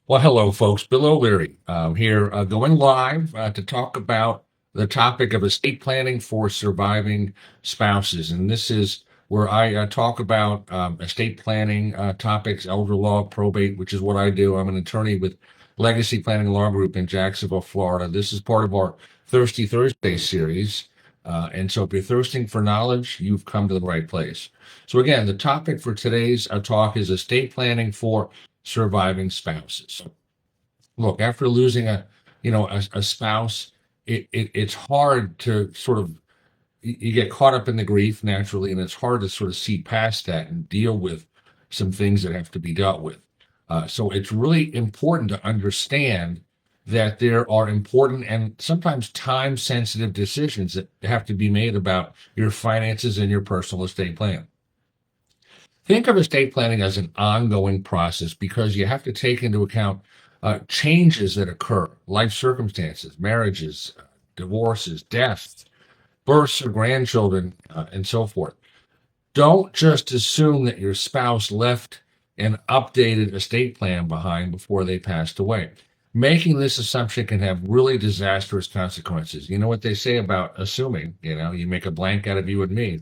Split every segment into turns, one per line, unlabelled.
Well, hello, folks. Bill O'Leary here, going live to talk about the topic of estate planning for surviving spouses. And this is where I talk about estate planning topics, elder law, probate, which is what I do. I'm an attorney with Legacy Planning Law Group in Jacksonville, Florida. This is part of our Thirsty Thursday series. And so if you're thirsting for knowledge, you've come to the right place. So again, the topic for today's talk is estate planning for surviving spouses. Look, after losing a spouse, it's hard to sort of you get caught up in the grief naturally, and it's hard to sort of see past that and deal with some things that have to be dealt with. So it's really important to understand that there are important and sometimes time sensitive decisions that have to be made about your finances and your personal estate plan. Think of estate planning as an ongoing process because you have to take into account changes that occur, life circumstances, marriages, divorces, deaths, births of grandchildren, and so forth. Don't just assume that your spouse left an updated estate plan behind before they passed away. Making this assumption can have really disastrous consequences. You know what they say about assuming, you make a blank out of you and me.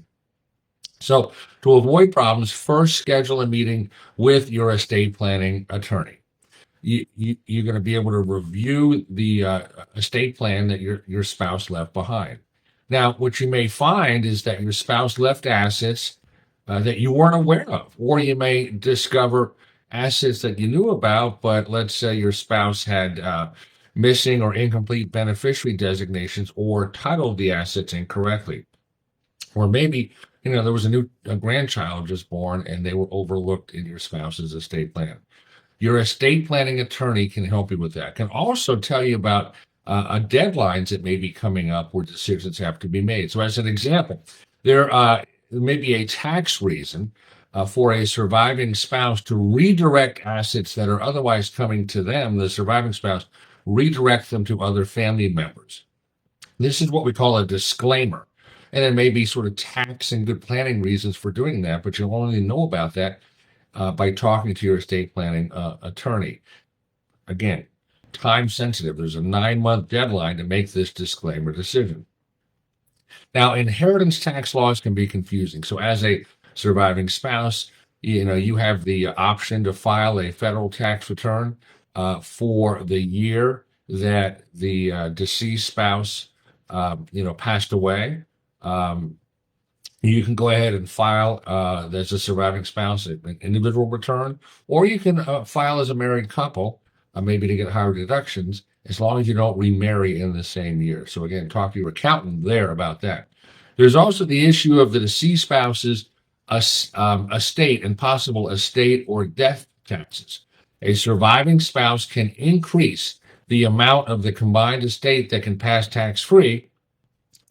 So, to avoid problems, first schedule a meeting with your estate planning attorney. You're going to be able to review the estate plan that your spouse left behind. Now, what you may find is that your spouse left assets that you weren't aware of, or you may discover assets that you knew about, but let's say your spouse had missing or incomplete beneficiary designations or titled the assets incorrectly. Or maybe there was a grandchild just born and they were overlooked in your spouse's estate plan. Your estate planning attorney can help you with that. Can also tell you about deadlines that may be coming up where decisions have to be made. So, as an example, there may be a tax reason for a surviving spouse to redirect assets that are otherwise coming to them, the surviving spouse, redirect them to other family members. This is what we call a disclaimer. And there may be sort of tax and good planning reasons for doing that, but you'll only know about that by talking to your estate planning attorney. Again, time sensitive. There's a 9-month deadline to make this disclaimer decision. Now, inheritance tax laws can be confusing. So as a surviving spouse, you have the option to file a federal tax return for the year that the deceased spouse, passed away. You can go ahead and file as a surviving spouse an individual return, or you can file as a married couple, maybe to get higher deductions, as long as you don't remarry in the same year. So again, talk to your accountant there about that. There's also the issue of the deceased spouse's estate and possible estate or death taxes. A surviving spouse can increase the amount of the combined estate that can pass tax-free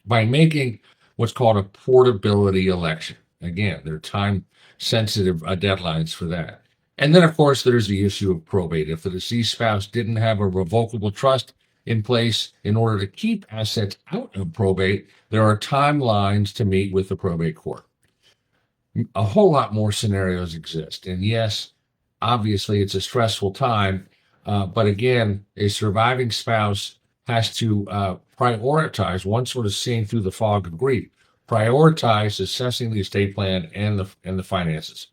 by making what's called a portability election. Again, there are time-sensitive deadlines for that. And then, of course, there's the issue of probate. If the deceased spouse didn't have a revocable trust in place in order to keep assets out of probate, there are timelines to meet with the probate court. A whole lot more scenarios exist. And yes, obviously, it's a stressful time. But again, a surviving spouse has to prioritize, once sort of seeing through the fog of grief, prioritize assessing the estate plan and the finances.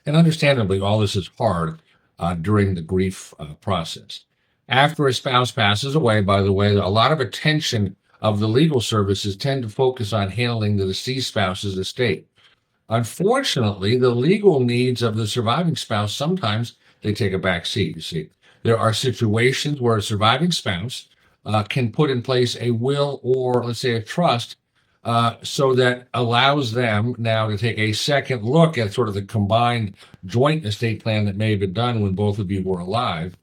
And understandably, all this is hard during the grief process. After a spouse passes away, by the way, a lot of attention of the legal services tend to focus on handling the deceased spouse's estate. Unfortunately, the legal needs of the surviving spouse, sometimes they take a back seat, you see. There are situations where a surviving spouse can put in place a will or, let's say, a trust so that allows them now to take a second look at sort of the combined joint estate plan that may have been done when both of you were alive.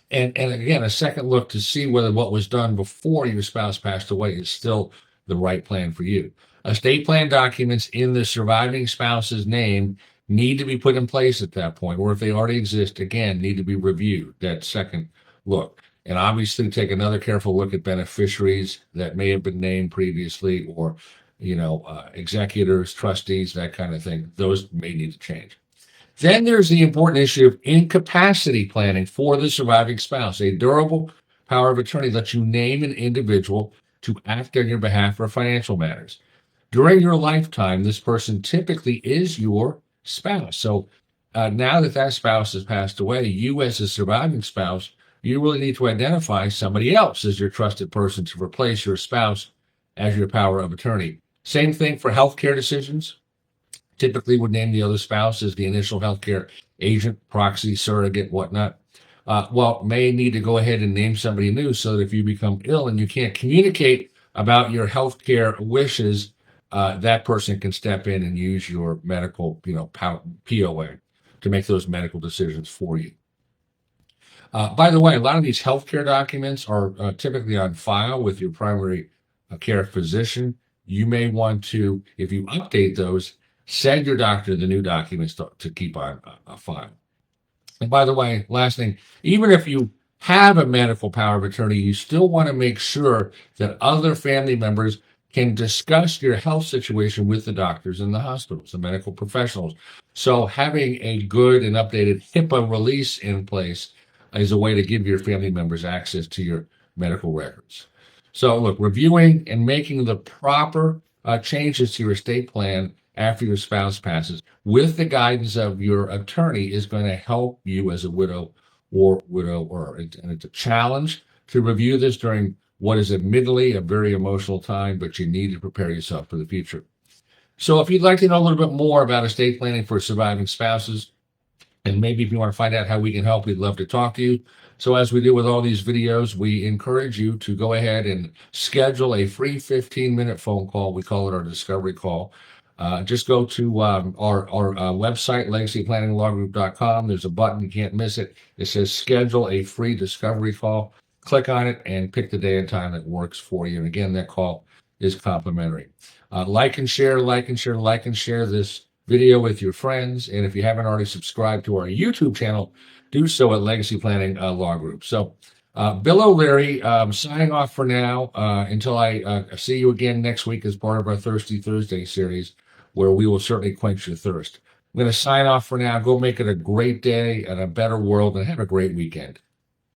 And again, a second look to see whether what was done before your spouse passed away is still the right plan for you. Estate plan documents in the surviving spouse's name need to be put in place at that point, or if they already exist, again, need to be reviewed, that second look. And obviously take another careful look at beneficiaries that may have been named previously, or, executors, trustees, that kind of thing. Those may need to change. Then there's the important issue of incapacity planning for the surviving spouse. A durable power of attorney lets you name an individual to act on your behalf for financial matters. During your lifetime, this person typically is your spouse. So now that that spouse has passed away, you as a surviving spouse, you really need to identify somebody else as your trusted person to replace your spouse as your power of attorney. Same thing for healthcare decisions. Typically would name the other spouse as the initial healthcare agent, proxy, surrogate, whatnot. Well, may need to go ahead and name somebody new so that if you become ill and you can't communicate about your healthcare wishes, that person can step in and use your medical, POA to make those medical decisions for you. By the way, a lot of these healthcare documents are typically on file with your primary care physician. You may want to, if you update those, send your doctor the new documents to keep on a file. And by the way, last thing, even if you have a medical power of attorney, you still want to make sure that other family members can discuss your health situation with the doctors in the hospitals, the medical professionals. So having a good and updated HIPAA release in place is a way to give your family members access to your medical records. So look, reviewing and making the proper changes to your estate plan after your spouse passes with the guidance of your attorney is going to help you as a widow or widower. And it's a challenge to review this during what is admittedly a very emotional time, but you need to prepare yourself for the future. So if you'd like to know a little bit more about estate planning for surviving spouses, and maybe if you want to find out how we can help, we'd love to talk to you. So as we do with all these videos, we encourage you to go ahead and schedule a free 15-minute phone call. We call it our discovery call. Just go to our website, legacyplanninglawgroup.com. There's a button. You can't miss it. It says schedule a free discovery call. Click on it and pick the day and time that works for you. And again, that call is complimentary. Like and share this video with your friends. And if you haven't already subscribed to our YouTube channel, do so at Legacy Planning Law Group. So Bill O'Leary, signing off for now until I see you again next week as part of our Thirsty Thursday series, where we will certainly quench your thirst. I'm going to sign off for now. Go make it a great day and a better world, and have a great weekend.